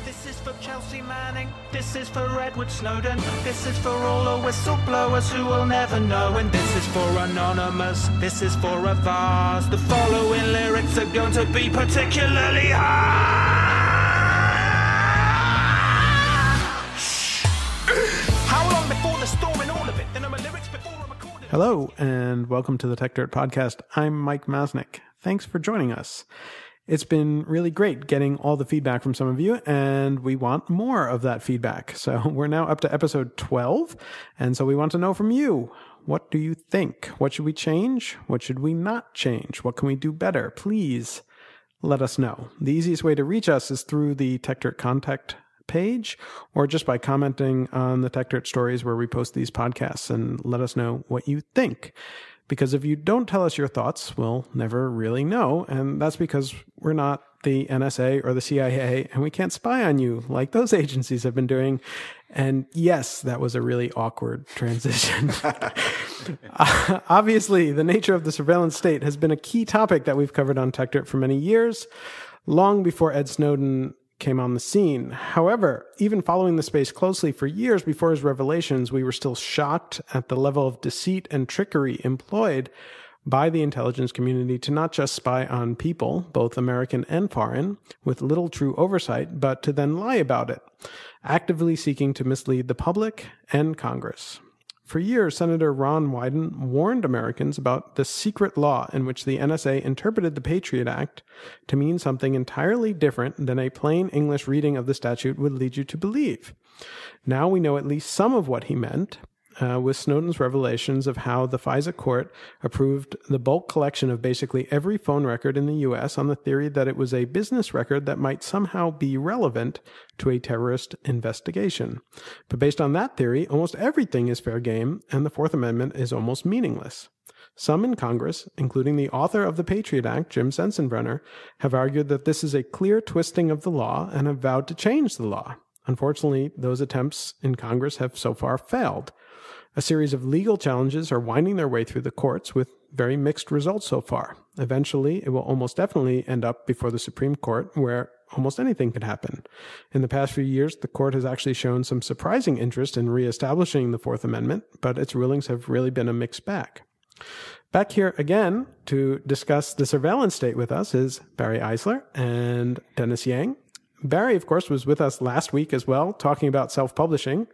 This is for Chelsea Manning, this is for Edward Snowden, this is for all the whistleblowers who will never know, and this is for Anonymous, this is for a vase. The following lyrics are going to be particularly hard. Shh. How long before the storm in all of it? Then are my lyrics before I'm recorded. Hello, and welcome to the Tech Dirt Podcast. I'm Mike Masnick. Thanks for joining us. It's been really great getting all the feedback from some of you, and we want more of that feedback. So we're now up to episode 12, and so we want to know from you. What do you think? What should we change? What should we not change? What can we do better? Please let us know. The easiest way to reach us is through the Tech Dirt contact page, or just by commenting on the Tech Dirt stories where we post these podcasts, and let us know what you think. Because if you don't tell us your thoughts, we'll never really know. And that's because we're not the NSA or the CIA, and we can't spy on you like those agencies have been doing. And yes, that was a really awkward transition. Obviously, the nature of the surveillance state has been a key topic that we've covered on Tech Dirt for many years, long before Ed Snowden came on the scene. However, even following the space closely for years before his revelations, we were still shocked at the level of deceit and trickery employed by the intelligence community to not just spy on people, both American and foreign, with little true oversight, but to then lie about it, actively seeking to mislead the public and Congress. For years, Senator Ron Wyden warned Americans about the secret law in which the NSA interpreted the Patriot Act to mean something entirely different than a plain English reading of the statute would lead you to believe. Now we know at least some of what he meant, with Snowden's revelations of how the FISA court approved the bulk collection of basically every phone record in the U.S. on the theory that it was a business record that might somehow be relevant to a terrorist investigation. But based on that theory, almost everything is fair game, and the Fourth Amendment is almost meaningless. Some in Congress, including the author of the Patriot Act, Jim Sensenbrenner, have argued that this is a clear twisting of the law and have vowed to change the law. Unfortunately, those attempts in Congress have so far failed. A series of legal challenges are winding their way through the courts with very mixed results so far. Eventually, it will almost definitely end up before the Supreme Court, where almost anything could happen. In the past few years, the court has actually shown some surprising interest in reestablishing the Fourth Amendment, but its rulings have really been a mixed bag. Back here again to discuss the surveillance state with us is Barry Eisler and Dennis Yang. Barry, of course, was with us last week as well, talking about self-publishing.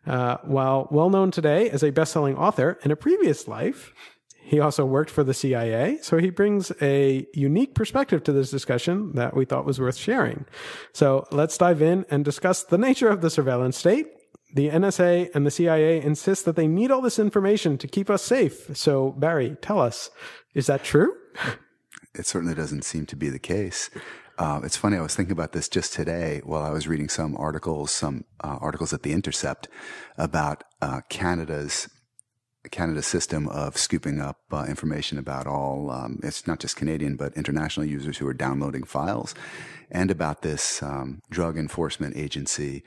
While well known today as a best-selling author, in a previous life, he also worked for the CIA, so he brings a unique perspective to this discussion that we thought was worth sharing. So let's dive in and discuss the nature of the surveillance state. The NSA and the CIA insist that they need all this information to keep us safe. So Barry, tell us, is that true? It certainly doesn't seem to be the case. It's funny, I was thinking about this just today while I was reading some articles at The Intercept about Canada's system of scooping up information about all, it's not just Canadian, but international users who are downloading files, and about this drug enforcement agency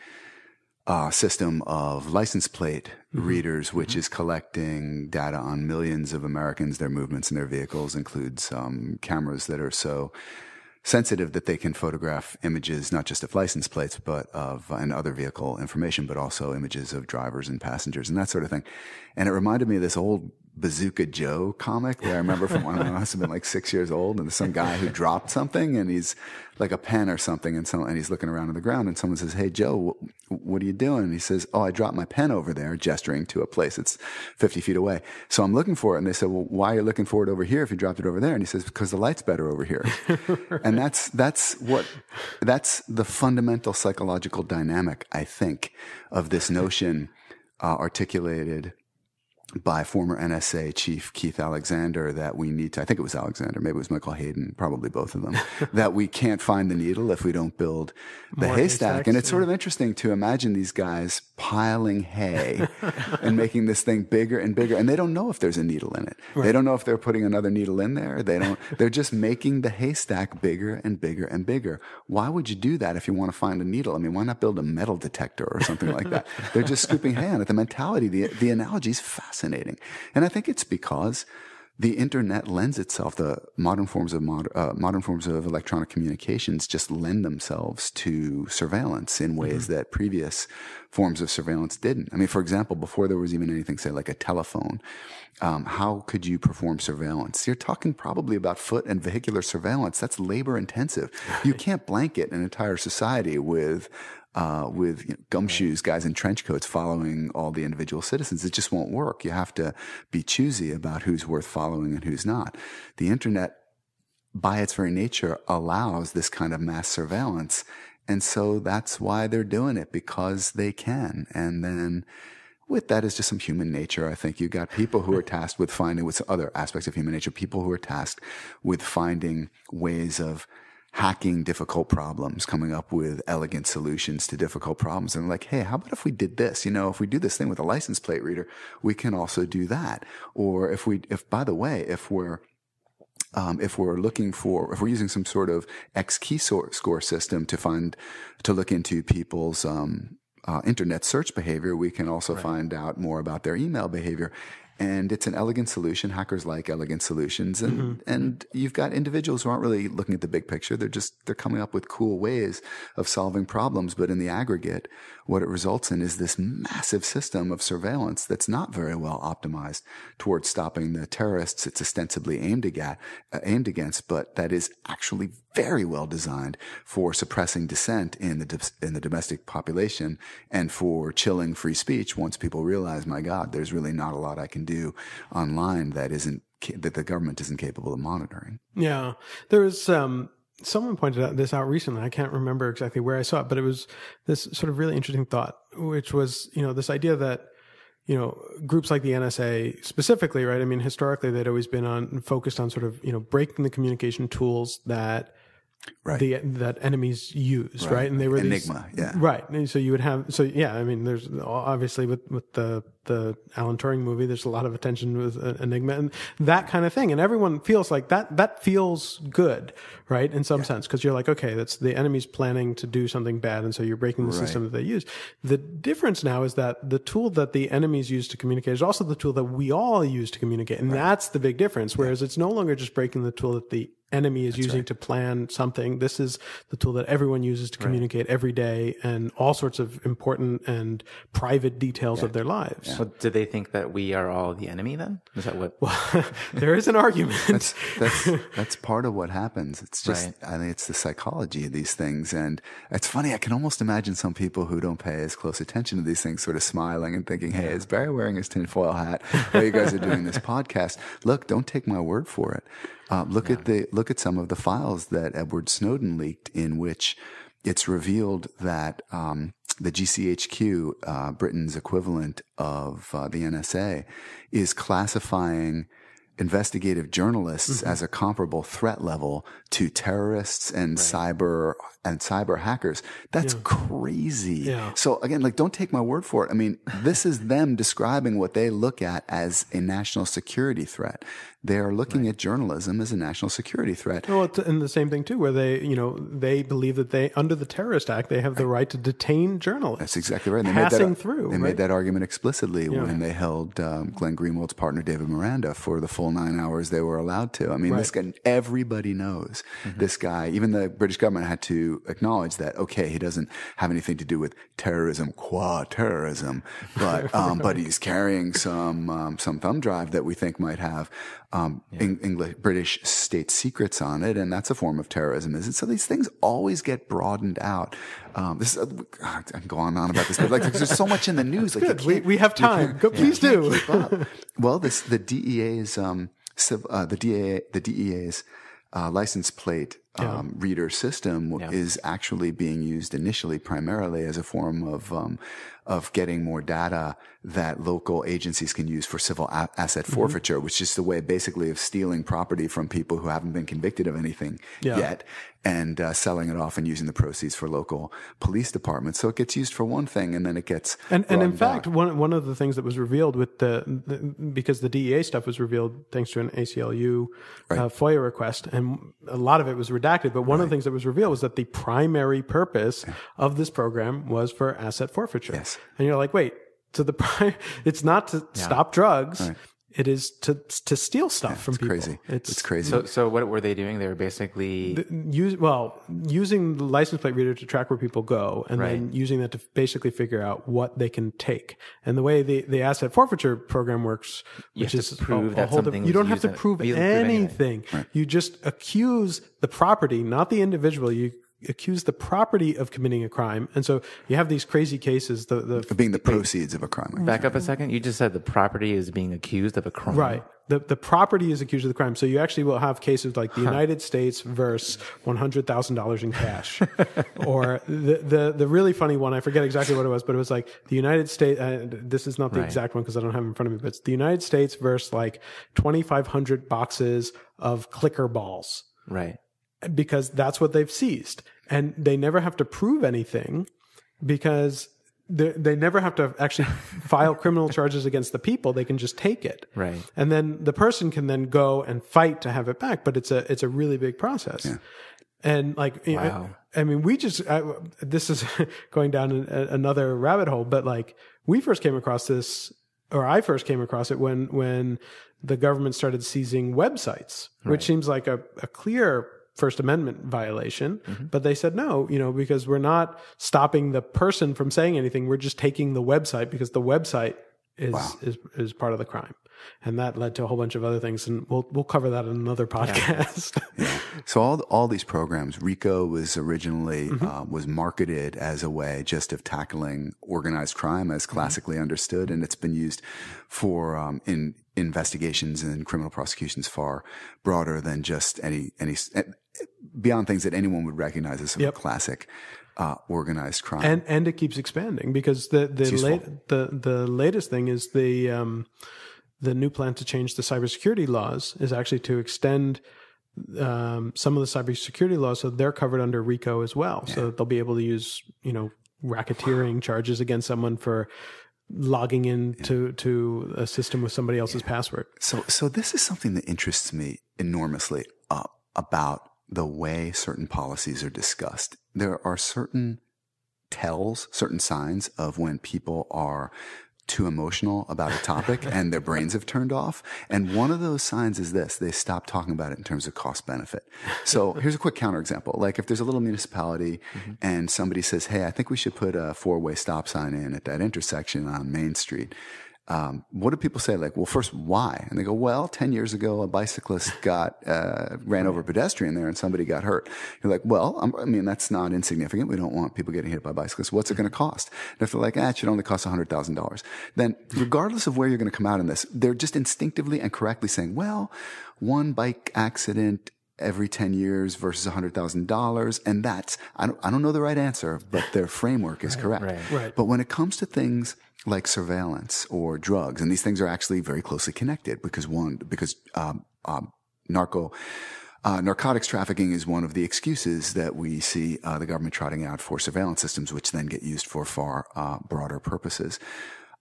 system of license plate readers, which is collecting data on millions of Americans, their movements in their vehicles, includes cameras that are so sensitive that they can photograph images not just of license plates, but of and other vehicle information, but also images of drivers and passengers and that sort of thing. And it reminded me of this old Bazooka Joe comic that I remember from when I must have been like 6 years old, and there's some guy who dropped something, and he's like a pen or something, and he's looking around on the ground, and someone says, "Hey Joe, what are you doing?" And he says, "Oh, I dropped my pen over there," gesturing to a place that's 50 feet away. "So I'm looking for it." And they said, "Well, why are you looking for it over here if you dropped it over there?" And he says, "Because the light's better over here." Right. And that's the fundamental psychological dynamic, I think, of this notion articulated by former NSA chief Keith Alexander that we need to, I think it was Alexander, maybe it was Michael Hayden, probably both of them, that we can't find the needle if we don't build the haystack. And it's sort of interesting to imagine these guys piling hay and making this thing bigger and bigger. And they don't know if there's a needle in it. Right. They don't know if they're putting another needle in there. They're just making the haystack bigger and bigger and bigger. Why would you do that if you want to find a needle? I mean, why not build a metal detector or something like that? They're just scooping hay on it. The mentality, the analogy is fascinating. And I think it's because the internet lends itself, the modern forms of electronic communications just lend themselves to surveillance in ways that previous forms of surveillance didn't. I mean, for example, before there was even anything, say, like a telephone, how could you perform surveillance? You're talking probably about foot and vehicular surveillance. That's labor intensive. You can't blanket an entire society with gumshoes, guys in trench coats following all the individual citizens. It just won't work. You have to be choosy about who's worth following and who's not. The internet, by its very nature, allows this kind of mass surveillance. And so that's why they're doing it, because they can. And then with that is just some human nature. I think you got people who are tasked with finding, with other aspects of human nature, people who are tasked with finding ways of hacking difficult problems, coming up with elegant solutions to difficult problems. And like, hey, how about if we did this? If we do this thing with a license plate reader, we can also do that. Or if we're using some sort of X key score system to look into people's, internet search behavior, we can also find out more about their email behavior. And it's an elegant solution. Hackers like elegant solutions. And you've got individuals who aren't really looking at the big picture. They're coming up with cool ways of solving problems. But in the aggregate, what it results in is this massive system of surveillance that's not very well optimized towards stopping the terrorists it's ostensibly aimed against, but that is actually very well designed for suppressing dissent in the domestic population and for chilling free speech once people realize, my God, there's really not a lot I can do online that the government isn't capable of monitoring. Yeah. There was someone pointed this out recently. I can't remember exactly where I saw it, but it was this sort of really interesting thought, which was, this idea that groups like the NSA specifically, right? I mean, historically, they'd always been focused on sort of, breaking the communication tools that that enemies use, right? And they were Enigma, right. And so you would have, I mean, there's obviously with the Alan Turing movie, there's a lot of attention with Enigma and that kind of thing. And everyone feels like that feels good, right? In some sense, because you're like, okay, that's the enemy's planning to do something bad. And so you're breaking the system that they use. The difference now is that the tool that the enemies use to communicate is also the tool that we all use to communicate. And that's the big difference. Whereas it's no longer just breaking the tool that the enemy is using to plan something. This is the tool that everyone uses to communicate every day and all sorts of important and private details of their lives. Well, do they think that we are all the enemy then? Is that what? Well, there is an argument. That's part of what happens. It's just, I think it's the psychology of these things. And it's funny. I can almost imagine some people who don't pay as close attention to these things sort of smiling and thinking, hey, is Barry wearing his tinfoil hat while you guys are doing this podcast? Look, don't take my word for it. Look at some of the files that Edward Snowden leaked, in which it's revealed that the GCHQ, Britain's equivalent of the NSA, is classifying investigative journalists as a comparable threat level to terrorists and cyber hackers. That's crazy. Yeah. So again, don't take my word for it. I mean, this is them describing what they look at as a national security threat. They are looking at journalism as a national security threat. Well, and the same thing too, where they believe that under the Terrorist Act, they have the right to detain journalists. That's exactly right. They made that argument explicitly when they held Glenn Greenwald's partner, David Miranda, for the full 9 hours they were allowed to. I mean, this guy, everybody knows this guy. Even the British government had to acknowledge that, okay, he doesn't have anything to do with terrorism, terrorism, but but he's carrying some thumb drive that we think might have English, British state secrets on it, and that's a form of terrorism, is it? So these things always get broadened out. I can go on and on about this, but there's so much in the news. Good. We have time. Please do. Well, the DEA's license plate reader system is actually being used initially primarily as a form of getting more data that local agencies can use for civil asset forfeiture, which is the way basically of stealing property from people who haven't been convicted of anything yet, and selling it off and using the proceeds for local police departments. So it gets used for one thing, and then it gets and in fact, one of the things that was revealed with because the DEA stuff was revealed thanks to an ACLU FOIA request, and a lot of it was redacted. But one of the things that was revealed was that the primary purpose of this program was for asset forfeiture. Yes. And you're like, wait, so it's not to stop drugs. it is to steal stuff from people. Crazy. It's crazy. So what were they doing? They were basically using the license plate reader to track where people go, and then using that to basically figure out what they can take. And the way the asset forfeiture program works, which is prove that something you don't have to prove anything. Right. You just accuse the property, not the individual. You accuse the property of committing a crime. And so you have these crazy cases, being the proceeds of a crime. Back up a second. You just said the property is being accused of a crime. Right. The property is accused of the crime. So you actually will have cases like the United States versus $100,000 in cash. Or the really funny one, I forget exactly what it was, but it was like the United States, this is not the exact one because I don't have it in front of me, but it's the United States versus like 2,500 boxes of clicker balls. Right. Because that's what they've seized. And they never have to prove anything because they never have to actually file criminal charges against the people. They can just take it. Right. And then the person can then go and fight to have it back. But it's a really big process. Yeah. And like, wow. I mean, this is going down another rabbit hole, but like we first came across this, or I first came across it when the government started seizing websites, which seems like a clear First Amendment violation, but they said no, because we're not stopping the person from saying anything. We're just taking the website because the website is part of the crime, and that led to a whole bunch of other things. And we'll cover that in another podcast. Yeah. So all these programs, RICO was originally was marketed as a way just of tackling organized crime as classically understood, and it's been used for in investigations and criminal prosecutions far broader than just any beyond things that anyone would recognize as sort of classic organized crime. And it keeps expanding because the latest thing is the new plan to change the cybersecurity laws is actually to extend some of the cybersecurity laws so they're covered under RICO as well. Yeah. So they'll be able to use racketeering charges against someone for logging in to a system with somebody else's password. So this is something that interests me enormously about the way certain policies are discussed. There are certain tells, certain signs of when people are too emotional about a topic and their brains have turned off. And one of those signs is this: they stop talking about it in terms of cost benefit. So here's a quick counterexample. Like if there's a little municipality and somebody says, hey, I think we should put a 4-way stop sign in at that intersection on Main Street. What do people say? Like, well, first, why? And they go, well, 10 years ago, a bicyclist ran over a pedestrian there and somebody got hurt. You're like, well, that's not insignificant. We don't want people getting hit by bicyclists. What's it going to cost? And if they're like, it should only cost $100,000. Then regardless of where you're going to come out in this, they're just instinctively and correctly saying, well, one bike accident every 10 years versus $100,000. And that's, I don't know the right answer, but their framework is correct. Right. But when it comes to things like surveillance or drugs, and these things are actually very closely connected because narcotics trafficking is one of the excuses that we see the government trotting out for surveillance systems, which then get used for far broader purposes.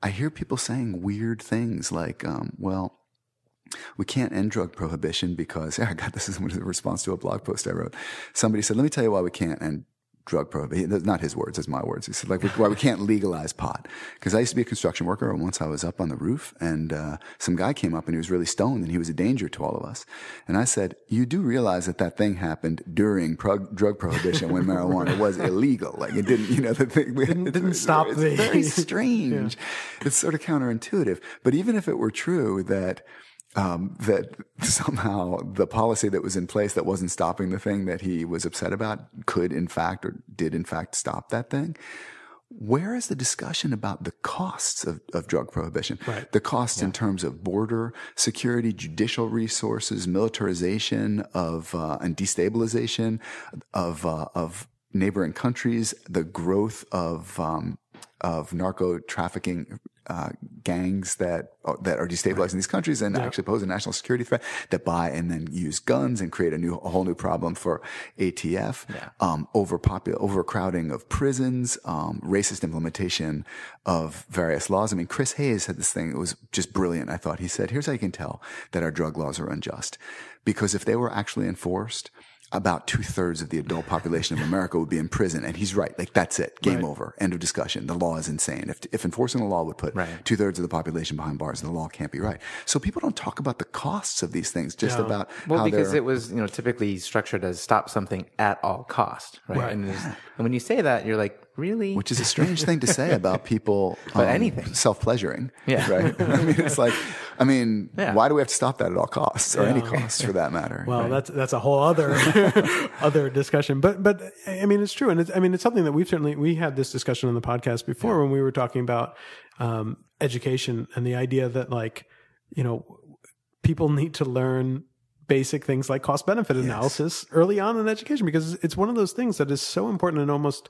I hear people saying weird things like, well, we can't end drug prohibition because this is a response to a blog post I wrote. Somebody said, let me tell you why we can't end drug prohibition. That's not his words, it's my words. He said, why we can't legalize pot. Because I used to be a construction worker, and once I was up on the roof, and some guy came up and he was really stoned, and he was a danger to all of us. And I said, you do realize that thing happened during drug prohibition when marijuana was illegal. Like it didn't, the thing didn't stop it's very strange. Yeah. It's sort of counterintuitive. But even if it were true that somehow the policy that was in place that wasn't stopping the thing that he was upset about could in fact or did in fact stop that thing, where is the discussion about the costs of drug prohibition? Right. The costs in terms of border security, judicial resources, militarization and destabilization of neighboring countries, the growth of narco trafficking gangs that are destabilizing these countries and actually pose a national security threat, that buy and then use guns and create a whole new problem for ATF, overcrowding of prisons, racist implementation of various laws. I mean, Chris Hayes had this thing, it was just brilliant, I thought. He said, here's how you can tell that our drug laws are unjust. Because if they were actually enforced, about 2/3 of the adult population of America would be in prison. And he's right. Like, that's it. Game Right. over. End of discussion. The law is insane. If enforcing the law would put Right. 2/3 of the population behind bars, the law can't be right. So people don't talk about the costs of these things, just about Well, how because they're... it was, typically structured as stop something at all cost, right? Right. And when you say that, you're like, really? Which is a strange thing to say about people But anything. self-pleasuring. Yeah. Right? I mean, it's like, Yeah. why do we have to stop that at all costs, or any costs for that matter? Well, right? that's a whole other other discussion. But I mean, it's true, and it's something that we had this discussion on the podcast before when we were talking about education and the idea that, like, people need to learn basic things like cost benefit analysis early on in education, because it's one of those things that is so important in almost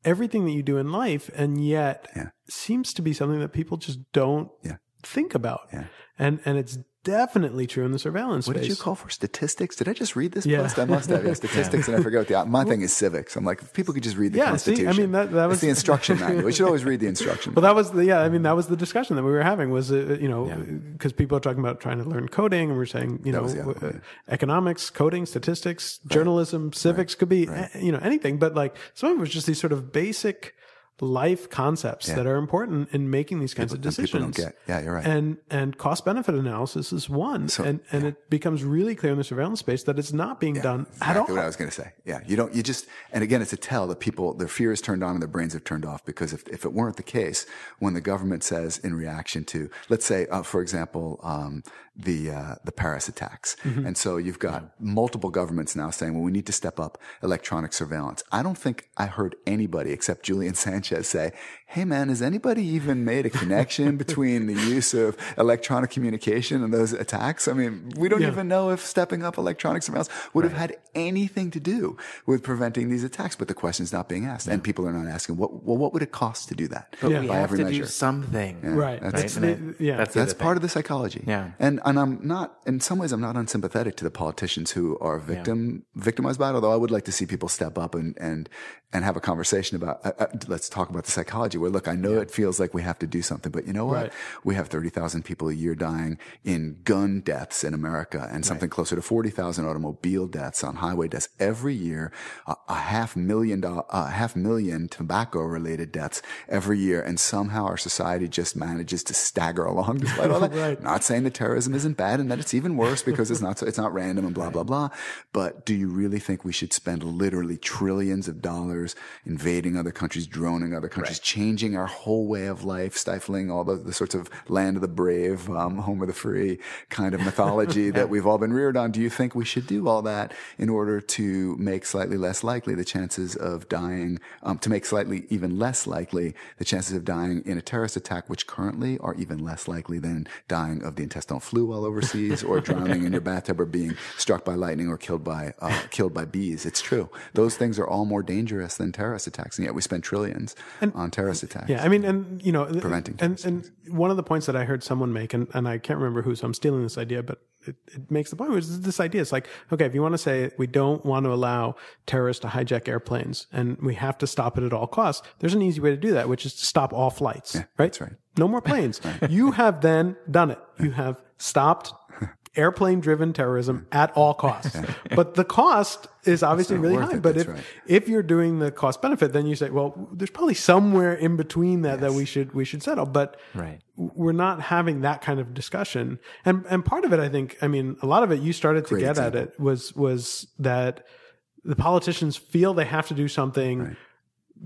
everything that you do in life, and yet seems to be something that people just don't think about. Yeah. And it's definitely true in the surveillance What space. did you call for statistics? Did I just read this Yeah. post? I must have. Yeah, statistics, and I forget what my thing is civics. I'm like, if people could just read the Constitution. See, I mean, that was it's the instruction manual. We should always read the instruction Well, that was the discussion that we were having was, because people are talking about trying to learn coding, and we're saying, economics, coding, statistics, journalism, civics could be, anything. But like some of it was just these sort of basic life concepts that are important in making these kinds of decisions. People don't get. Yeah, you're right. And cost benefit analysis is one. So, and it becomes really clear in the surveillance space that it's not being done exactly at all. what I was going to say. Yeah. And again, it's a tell that people, their fear is turned on and their brains have turned off, because if it weren't the case, when the government says in reaction to, let's say, for example, the Paris attacks. And so you've got multiple governments now saying, well, we need to step up electronic surveillance. I don't think I heard anybody except Julian Sanchez say, hey man, has anybody even made a connection between the use of electronic communication and those attacks? I mean, we don't even know if stepping up electronic surveillance would have had anything to do with preventing these attacks, but the question's not being asked. And people are not asking, what would it cost to do that? But we by have every to measure. do something. Right. That's part of the psychology. Yeah. And I'm not, in some ways, I'm not unsympathetic to the politicians who are victimized by it, although I would like to see people step up and have a conversation about, let's talk about the psychology, where, look, I know it feels like we have to do something, but you know what? Right. We have 30,000 people a year dying in gun deaths in America, and something closer to 40,000 automobile deaths on highway deaths every year, a 500,000 tobacco-related deaths every year, and somehow our society just manages to stagger along despite all that. Right. Not saying that terrorism isn't bad and that it's even worse because it's not random and blah, blah, blah. But do you really think we should spend literally trillions of dollars invading other countries, droning other countries, changing our whole way of life, stifling all the sorts of land of the brave, home of the free kind of mythology that we've all been reared on? Do you think we should do all that in order to make slightly less likely the chances of dying, to make slightly even less likely the chances of dying in a terrorist attack, which currently are even less likely than dying of the intestinal flu while overseas, or drowning in your bathtub, or being struck by lightning, or killed by bees? It's true. Those things are all more dangerous than terrorist attacks, and yet we spend trillions on terrorist attacks. Yeah, I mean, and preventing and one of the points that I heard someone make, and I can't remember who, so I'm stealing this idea, but it makes the point, which is this idea. It's like, okay, if you want to say we don't want to allow terrorists to hijack airplanes and we have to stop it at all costs, there's an easy way to do that, which is to stop all flights, right? That's right. No more planes. You have then done it. You have stopped airplane-driven terrorism at all costs. But the cost is obviously really high. But if you're doing the cost benefit, then you say, well, there's probably somewhere in between that that we should settle. But we're not having that kind of discussion. And part of it, I think, I mean, a lot of it you started to get at it was that the politicians feel they have to do something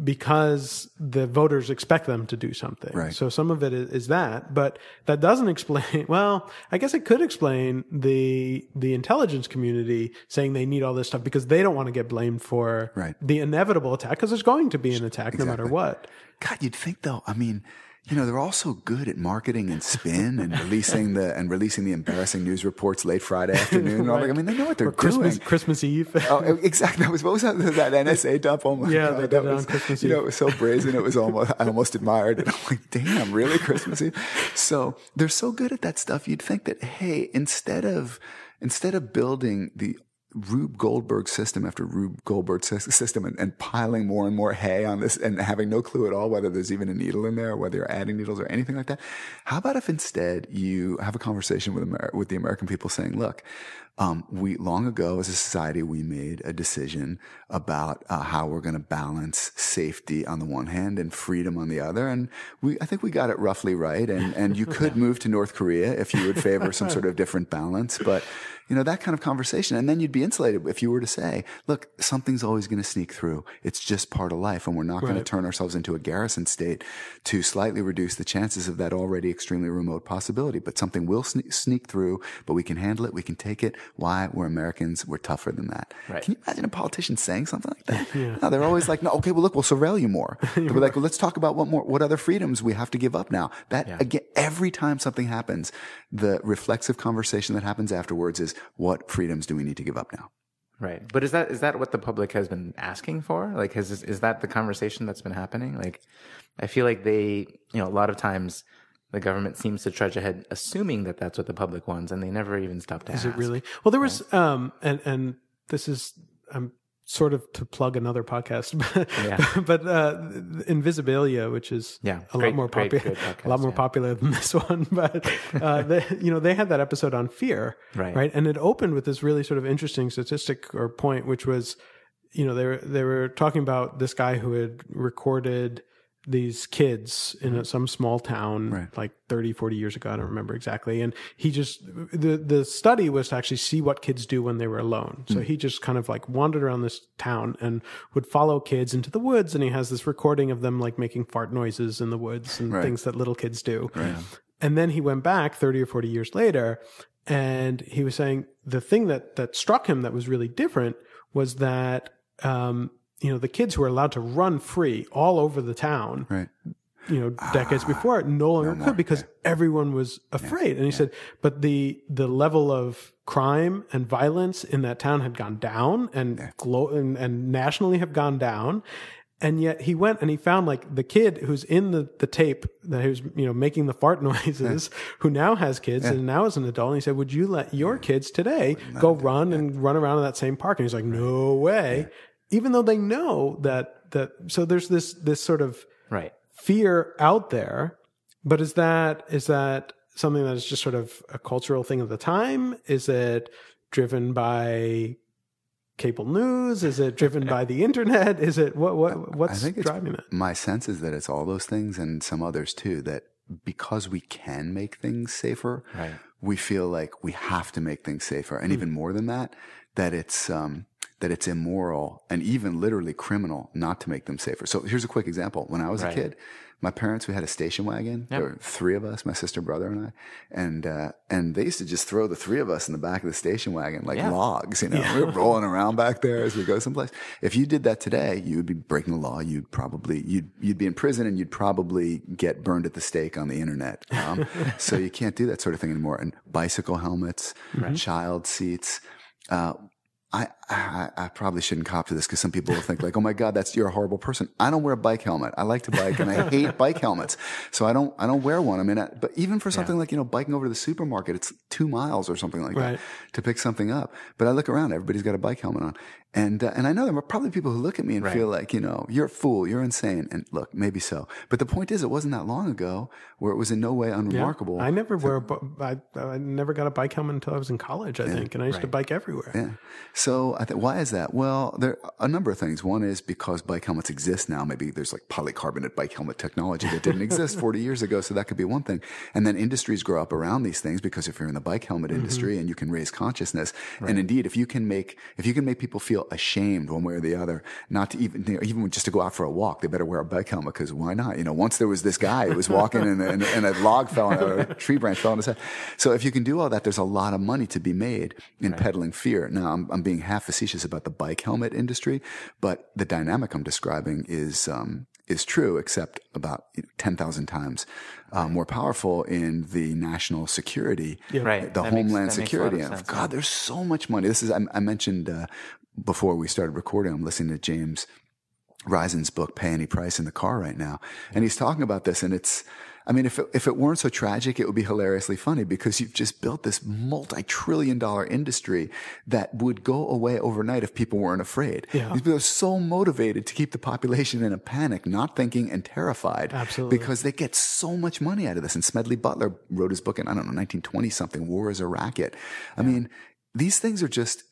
because the voters expect them to do something. Right. So some of it is that, but that doesn't explain, well, I guess it could explain the intelligence community saying they need all this stuff because they don't want to get blamed for the inevitable attack, because there's going to be an attack no matter what. God, you'd think though, I mean, they're all so good at marketing and spin and releasing the embarrassing news reports late Friday afternoon. I mean, they know what they're doing. Christmas Eve. Oh, exactly. What was that NSA dump? Oh my God, they did it on Christmas Eve. It was so brazen. It was I almost admired it. I'm like, damn, really, Christmas Eve? So they're so good at that stuff. You'd think that, hey, instead of building Rube Goldberg system after Rube Goldberg system and piling more and more hay on this and having no clue at all whether there's even a needle in there or whether you're adding needles or anything like that. How about if instead you have a conversation with the American people saying, look, we long ago as a society, we made a decision about how we're going to balance safety on the one hand and freedom on the other. And I think we got it roughly right. And you could move to North Korea if you would favor some sort of different balance. But, that kind of conversation. And then you'd be insulated if you were to say, look, something's always going to sneak through. It's just part of life. And we're not going to turn ourselves into a garrison state to slightly reduce the chances of that already extremely remote possibility. But something will sneak through, but we can handle it. We can take it. Why? We're Americans. We're tougher than that. Right. Can you imagine a politician saying something like that? Yeah. No, they're always like, no, okay, well, look, we'll surveil you more. They'll be like, well, let's talk about what other freedoms we have to give up now. Again, every time something happens, the reflexive conversation that happens afterwards is, what freedoms do we need to give up now? Right. But is that what the public has been asking for? Like, is that the conversation that's been happening? Like, I feel like they, a lot of times the government seems to trudge ahead assuming that that's what the public wants, and they never even stop to ask. Is it really? Well, there was, and this is, sort of to plug another podcast, but Invisibilia, which is a lot more popular than this one. But they had that episode on fear, right? And it opened with this really sort of interesting statistic or point, which was, they were talking about this guy who had recorded these kids in some small town, like 30, 40 years ago. I don't remember exactly. And he just, the study was to actually see what kids do when they were alone. So he just kind of like wandered around this town and would follow kids into the woods. And he has this recording of them like making fart noises in the woods and things that little kids do. Right. And then he went back 30 or 40 years later, and he was saying the thing that struck him that was really different was that, the kids who were allowed to run free all over the town, decades before, no longer could because everyone was afraid. And he said, but the level of crime and violence in that town had gone down and nationally have gone down. And yet he went and he found like the kid who's in the tape that he was, making the fart noises, who now has kids and now is an adult. And he said, would you let your kids today go run around in that same park? And he's like, no way. Even though they know that so there's this sort of fear out there, but is that something that is just sort of a cultural thing of the time? Is it driven by cable news? Is it driven by the internet? Is it what's driving it? My sense is that it's all those things and some others too, that because we can make things safer, we feel like we have to make things safer. And even more than that it's immoral and even literally criminal not to make them safer. So here's a quick example. When I was a kid, my parents, we had a station wagon. There were three of us, my sister, brother, and I. And they used to just throw the three of us in the back of the station wagon like logs, We were rolling around back there as we go someplace. If you did that today, you would be breaking the law. You'd be in prison and you'd probably get burned at the stake on the internet. So you can't do that sort of thing anymore. And bicycle helmets, child seats, I probably shouldn't cop to this because some people will think like, oh my God, you're a horrible person. I don't wear a bike helmet. I like to bike and I hate bike helmets. So I don't wear one. I mean, but even for something like, biking over to the supermarket, it's 2 miles or something like that to pick something up. But I look around, everybody's got a bike helmet on. And I know there are probably people who look at me and feel like, you're a fool, you're insane. And look, maybe so. But the point is, it wasn't that long ago where it was in no way unremarkable. I never I never got a bike helmet until I was in college, I think. And I used to bike everywhere. Yeah. So why is that? Well, there are a number of things. One is because bike helmets exist now. Maybe there's like polycarbonate bike helmet technology that didn't exist 40 years ago. So that could be one thing. And then industries grow up around these things because if you're in the bike helmet industry and you can raise consciousness, and indeed, if you can make people feel ashamed one way or the other, not to even just to go out for a walk, they better wear a bike helmet because why not? Once there was this guy who was walking and a log fell, or a tree branch fell on his head. So if you can do all that, there's a lot of money to be made in peddling fear. Now, I'm being half facetious about the bike helmet industry, but the dynamic I'm describing is true, except about 10,000 times more powerful in the national security, the homeland security. And God, there's so much money. This is I mentioned before we started recording. I'm listening to James Risen's book, Pay Any Price, in the car right now, and he's talking about this, and it's I mean, if it weren't so tragic, it would be hilariously funny because you've just built this multi-trillion-dollar industry that would go away overnight if people weren't afraid. Yeah. These people are so motivated to keep the population in a panic, not thinking and terrified. Absolutely. Because they get so much money out of this. And Smedley Butler wrote his book in, 1920 something, War is a Racket. I mean, these things are just,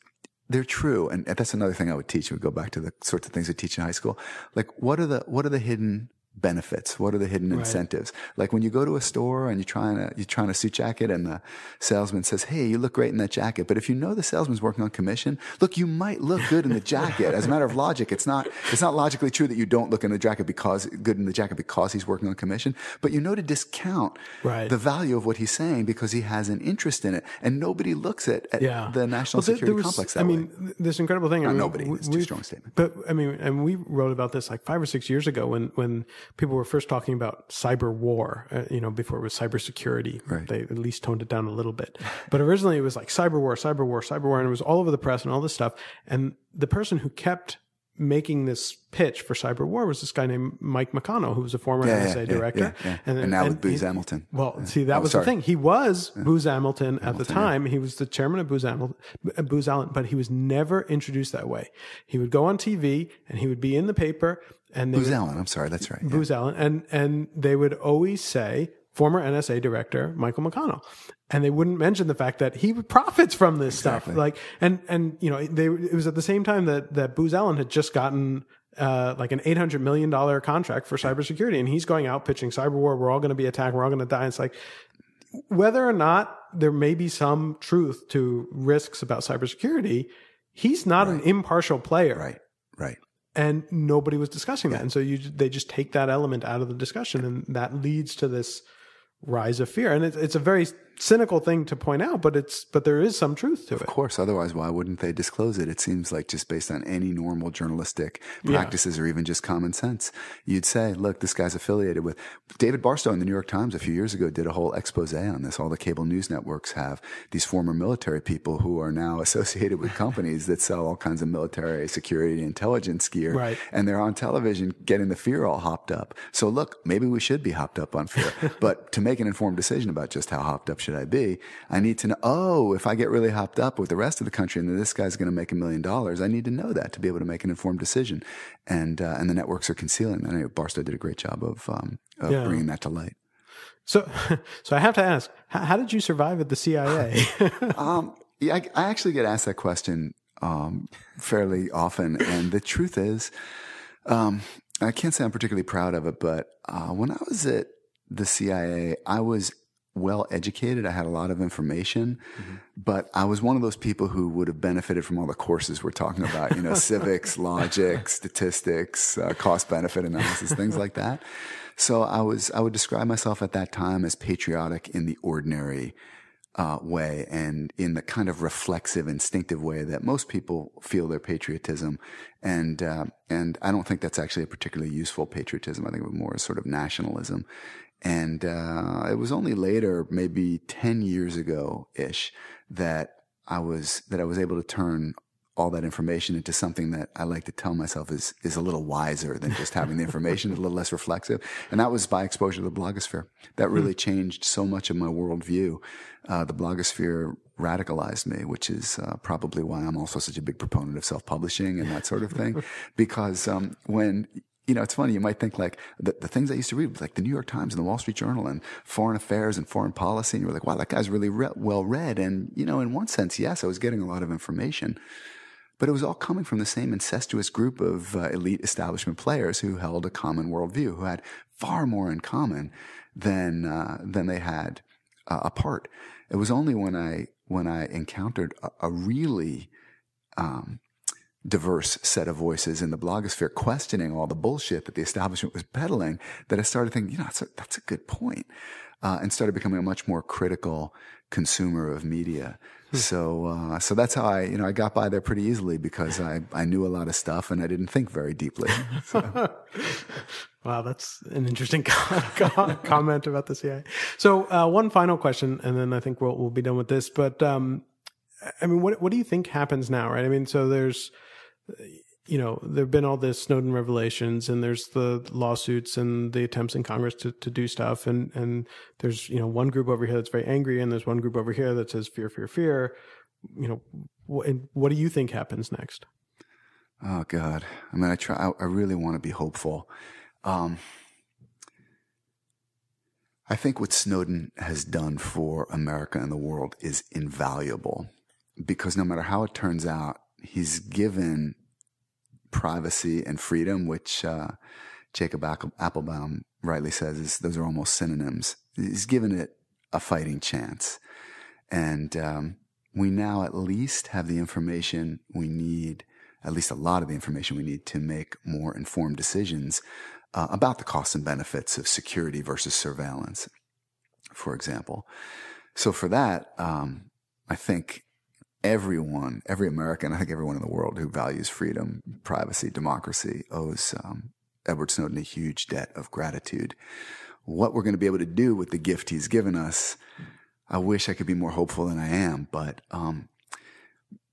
they're true. And that's another thing I would teach. We go back to the sorts of things we teach in high school. Like, what are the hidden benefits? What are the hidden incentives? Like when you go to a store and you're trying a suit jacket and the salesman says, "Hey, you look great in that jacket." But if you know the salesman's working on commission, look, you might look good in the jacket. As a matter of logic, it's not logically true that you don't look in the jacket because he's working on commission. But you know to discount the value of what he's saying because he has an interest in it, and nobody looks at the national security complex that way. I mean, this incredible thing. Nobody. It's too strong a statement. But I mean, and we wrote about this like 5 or 6 years ago when people were first talking about cyber war, before it was cybersecurity. Right. They at least toned it down a little bit. But originally it was like cyber war, and it was all over the press and all this stuff. And the person who kept making this pitch for cyber war was this guy named Mike McConnell, who was a former NSA director. And now with Booz Hamilton. Well, see, that was the thing. He was Booz Hamilton at the time. He was the chairman of Booz Allen, but he was never introduced that way. He would go on TV and he would be in the paper. And Booz Allen, I'm sorry, that's right. Booz Allen. And they would always say, former NSA director Michael McConnell. And they wouldn't mention the fact that he profits from this stuff. Like, and it was at the same time that Booz Allen had just gotten like an $800 million contract for cybersecurity. And he's going out pitching cyber war. We're all going to be attacked. We're all going to die. It's like, whether or not there may be some truth to risks about cybersecurity, he's not an impartial player. Right. And nobody was discussing that. And so they just take that element out of the discussion, and that leads to this rise of fear. And it's a very cynical thing to point out, but there is some truth to it. Of course. Otherwise, why wouldn't they disclose it? It seems like just based on any normal journalistic practices or even just common sense, you'd say, look, this guy's affiliated with David Barstow in the New York Times a few years ago did a whole expose on this. All the cable news networks have these former military people who are now associated with companies that sell all kinds of military security intelligence gear. Right. And they're on television getting the fear all hopped up. So look, maybe we should be hopped up on fear. But to make an informed decision about just how hopped up should I be, I need to know, if I get really hopped up with the rest of the country and that this guy's going to make $1 million, I need to know that to be able to make an informed decision. And the networks are concealing that. I know Barstow did a great job of bringing that to light. So I have to ask, how did you survive at the CIA? I actually get asked that question fairly often. And the truth is, I can't say I'm particularly proud of it, but when I was at the CIA, I was well educated. I had a lot of information, but I was one of those people who would have benefited from all the courses we're talking about, civics, logic, statistics, cost benefit analysis, things like that. So I would describe myself at that time as patriotic in the ordinary way, and in the kind of reflexive, instinctive way that most people feel their patriotism. And I don't think that's actually a particularly useful patriotism. I think it was more a sort of nationalism. And it was only later, maybe 10 years ago-ish, that I was able to turn all that information into something that I like to tell myself is a little wiser than just having the information, a little less reflexive. And that was by exposure to the blogosphere. That really changed so much of my worldview. The blogosphere radicalized me, which is probably why I'm also such a big proponent of self-publishing and that sort of thing. Because when... it's funny, you might think like the things I used to read, like the New York Times and the Wall Street Journal and Foreign Affairs and Foreign Policy, and you're like, wow, that guy's really well read. And, in one sense, yes, I was getting a lot of information, but it was all coming from the same incestuous group of elite establishment players who held a common worldview, who had far more in common than they had apart. It was only when I encountered a really diverse set of voices in the blogosphere questioning all the bullshit that the establishment was peddling that I started thinking, that's a good point, and started becoming a much more critical consumer of media. So that's how I got by there pretty easily, because I knew a lot of stuff and I didn't think very deeply. So. Wow, that's an interesting comment about the CIA. So one final question, and then I think we'll be done with this. But I mean, what do you think happens now, right? I mean, so there's, there have been all this Snowden revelations, and there's the lawsuits and the attempts in Congress to do stuff. And there's, one group over here that's very angry, and there's one group over here that says fear, fear, fear. What do you think happens next? Oh God. I mean, I really want to be hopeful. I think what Snowden has done for America and the world is invaluable, because no matter how it turns out, he's given privacy and freedom, which Jacob Applebaum rightly says those are almost synonyms. He's given it a fighting chance. And we now at least have the information we need, at least a lot of the information we need to make more informed decisions about the costs and benefits of security versus surveillance, for example. So for that, I think every American, I think everyone in the world who values freedom, privacy, democracy owes Edward Snowden a huge debt of gratitude. What we're going to be able to do with the gift he's given us, I wish I could be more hopeful than I am, but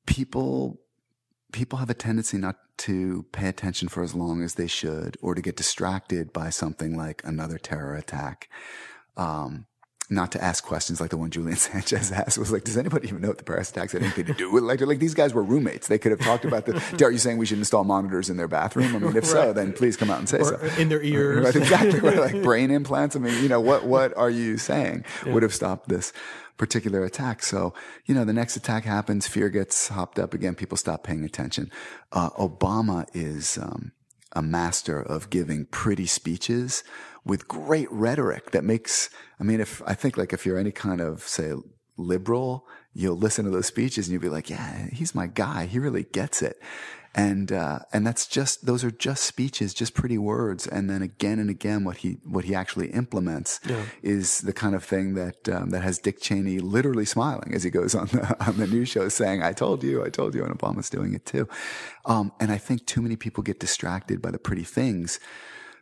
people have a tendency not to pay attention for as long as they should, or to get distracted by something like another terror attack. Not to ask questions like the one Julian Sanchez asked, was like, does anybody even know if the Paris attacks had anything to do with it? Like these guys were roommates. They could have talked about are you saying we should install monitors in their bathroom? I mean, if so, then please come out and say so. In their ears. Right, exactly. Right, like brain implants. I mean, what are you saying would have stopped this particular attack? So, the next attack happens, fear gets hopped up again, people stop paying attention. Obama is a master of giving pretty speeches with great rhetoric that makes, if you're any kind of, say, liberal, you'll listen to those speeches and you'll be like, yeah, he's my guy. He really gets it. And those are just speeches, just pretty words. And then again and again, what he actually implements is the kind of thing that has Dick Cheney literally smiling as he goes on the news show saying, I told you, and Obama's doing it too. And I think too many people get distracted by the pretty things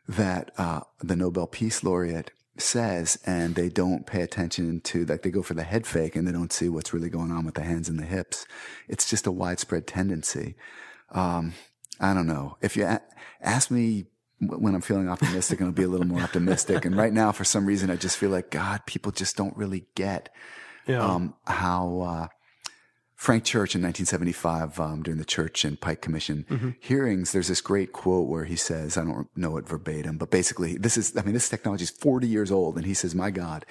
that the Nobel Peace Laureate says, and they don't pay attention to that. They go for the head fake and they don't see what's really going on with the hands and the hips. It's just a widespread tendency. I don't know. If you ask me when I'm feeling optimistic, and I'll be a little more optimistic. And right now, for some reason, I just feel like, God, people just don't really get how Frank Church in 1975, during the Church and Pike Commission hearings, there's this great quote where he says, I don't know it verbatim, but basically this technology is 40 years old. And he says, my God,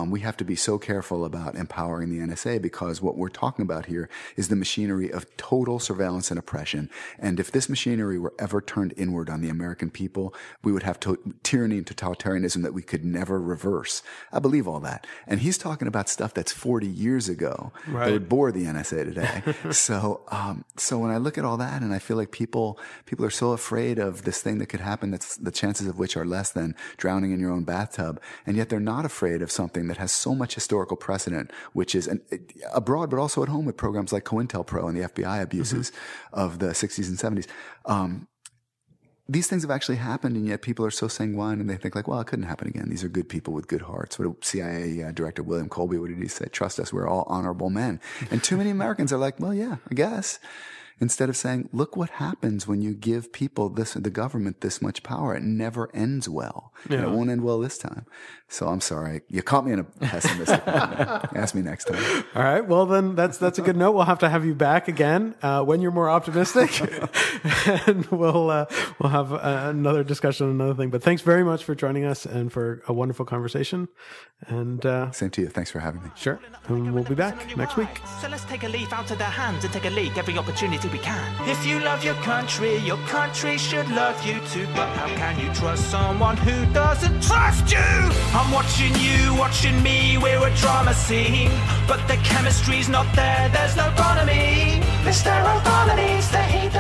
we have to be so careful about empowering the NSA, because what we're talking about here is the machinery of total surveillance and oppression. And if this machinery were ever turned inward on the American people, we would have tyranny and totalitarianism that we could never reverse. I believe all that. And he's talking about stuff that's 40 years ago that would bore the NSA today. So when I look at all that, and I feel like people are so afraid of this thing that could happen, that's the chances of which are less than drowning in your own bathtub, and yet they're not afraid of something that has so much historical precedent, which is abroad, but also at home with programs like COINTELPRO and the FBI abuses of the 60s and 70s. These things have actually happened, and yet people are so sanguine, and they think like, well, it couldn't happen again. These are good people with good hearts. What CIA Director William Colby, what did he say? Trust us, we're all honorable men. And too many Americans are like, well, yeah, I guess. Instead of saying, look what happens when you give people the government this much power. It never ends well. Yeah. And it won't end well this time. So I'm sorry. You caught me in a pessimistic moment. Ask me next time. All right. Well, then that's a good note. We'll have you back again when you're more optimistic, and we'll have another discussion on another thing. But thanks very much for joining us and for a wonderful conversation. And same to you. Thanks for having me. Sure. And we'll be back next week. So let's take a leaf out of their hands and take a leak every opportunity we can. If you love your country should love you too. But how can you trust someone who doesn't trust you? I'm watching you, watching me, we're a drama scene. But the chemistry's not there, there's no bonhomie. Mr. O'Donnell needs the heat.